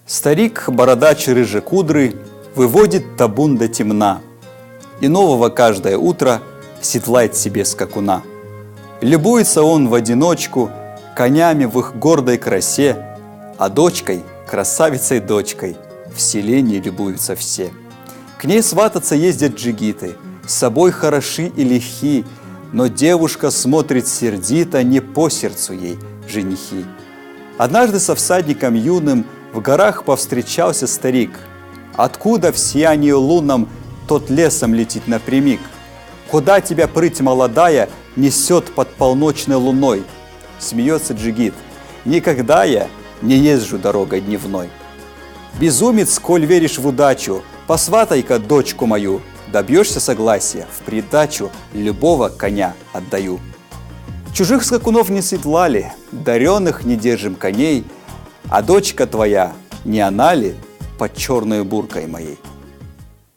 Старик, бородач рыжекудрый, выводит табун до темна, и нового каждое утро седлает себе скакуна. Любуется он в одиночку конями в их гордой красе, а дочкой, красавицей-дочкой, в селении любуются все. К ней свататься ездят джигиты, с собой хороши и лихи, но девушка смотрит сердито, не по сердцу ей женихи. Однажды со всадником юным в горах повстречался старик. Откуда в сиянии лунном тот лесом летит напрямик? Куда тебя прыть молодая несет под полночной луной? Смеется джигит. Никогда я не езжу дорогой дневной. Безумец, коль веришь в удачу, посватай-ка дочку мою, добьешься согласия, в придачу любого коня отдаю. Чужих скакунов не седлали, даренных не держим коней, а дочка твоя, не она ли под черной буркой моей?